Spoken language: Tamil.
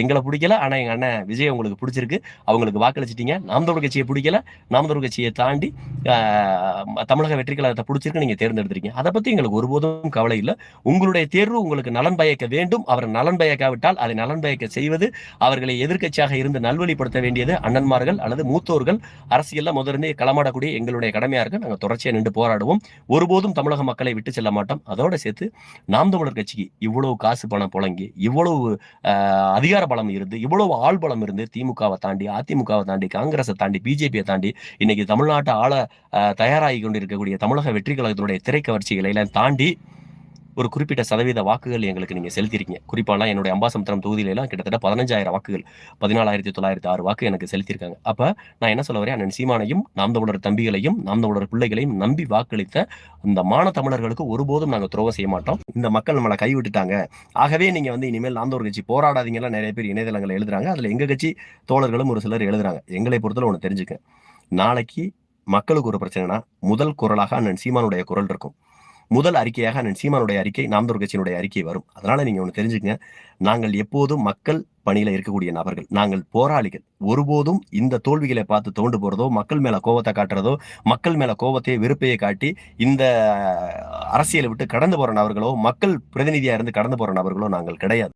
எங்களை பிடிக்கல. ஆனா எங்க அண்ணன் விஜய் உங்களுக்கு பிடிச்சிருக்கு. அவங்களுக்கு வாக்களிச்சிட்டீங்க. நாம் தமிழர் கட்சியை பிடிக்கல. நாம் தமிழர் கட்சியை தாண்டி தமிழக வெற்றி கழகத்தை பிடிச்சிருக்கு, நீங்க தேர்ந்தெடுத்திருக்கீங்க. அதை பத்தி எங்களுக்கு ஒருபோதும் கவலை இல்லை. உங்களுடைய தேர்வு உங்களுக்கு நலன் பயக்க வேண்டும். அவர் நலன் பயக்காவிட்டால் அதை நலன் பயக்க செய்வது, அவர்களை எதிர்க்கட்சியாக இருந்து நல்வழிப்படுத்த வேண்டியது அண்ணன்மார்கள் அல்லது மூத்தோர்கள், அரசியல்ல முதலிருந்தே களமாடக்கூடிய எங்களுடைய கடமையா இருக்கு. நாங்க தொடர்ச்சியா நின்று போராடுவோம். ஒருபோதும் தமிழக மக்களை விட்டு செல்ல மாட்டோம். அதோட சேர்த்து நாம் தமிழர் கட்சிக்கு இவ்வளவு காசு பணம் புழங்கி, இவ்வளவு அதிகார பலம் இருந்து, இவ்வளவு ஆள் பலம் இருந்து, திமுகவை தாண்டி, அதிமுகவை தாண்டி, காங்கிரஸை தாண்டி, பிஜேபியை தாண்டி இன்னைக்கு தமிழ்நாட்டை ஆள தயாராகி கொண்டிருக்கக்கூடிய தமிழக வெற்றி கழகத்தினுடைய திரைக்கவர்ச்சிகளை எல்லாம் தாண்டி ஒரு குறிப்பிட்ட சதவீத வாக்குகள் எங்களுக்கு நீங்க செலுத்திருக்கீங்க. குறிப்பாலாம் என்னுடைய அம்பாசமுத்திரம் தொகுதியில எல்லாம் கிட்டத்தட்ட 15,000 வாக்குகள், 14,906 வாக்கு எனக்கு செலுத்தியிருக்காங்க. அப்ப நான் என்ன சொல்ல வரேன், அண்ணன் சீமானையும், நாம் தமிழர் தம்பிகளையும், நாம் தமிழர் பிள்ளைகளையும் நம்பி வாக்களித்த இந்த மான தமிழர்களுக்கு ஒருபோதும் நாங்க துரோகம் செய்ய மாட்டோம். இந்த மக்கள் நம்மளை கைவிட்டுட்டாங்க, ஆகவே நீங்க இனிமேல் நாம் தமிழர் கட்சி போராடாதீங்கலாம் நிறைய பேர் இணையதளங்களை எழுதுறாங்க. அதுல எங்க கட்சி தோழர்களும் ஒரு சிலர் எழுதுறாங்க. எங்களை பொறுத்தல ஒண்ணு தெரிஞ்சுக்க, நாளைக்கு மக்களுக்கு ஒரு பிரச்சனைனா முதல் குரலாக அண்ணன் சீமானுடைய குரல் இருக்கும். முதல் அறிக்கையாக அண்ணன் சீமானுடைய அறிக்கை, நாம் தமிழர் கட்சியினுடைய அறிக்கை வரும். அதனால நீங்க ஒண்ணு தெரிஞ்சுக்கங்க, நாங்கள் எப்போதும் மக்கள் பணியில இருக்கக்கூடிய நபர்கள், நாங்கள் போராளிகள். ஒருபோதும் இந்த தோல்விகளை பார்த்து தோண்டு போறதோ, மக்கள் மேல கோபத்தை காட்டுறதோ, மக்கள் மேல கோபத்தையே வெறுப்பையே காட்டி இந்த அரசியலை விட்டு கடந்து போற நபர்களோ, மக்கள் பிரதிநிதியா இருந்து கடந்து போற நபர்களோ நாங்கள் கிடையாது.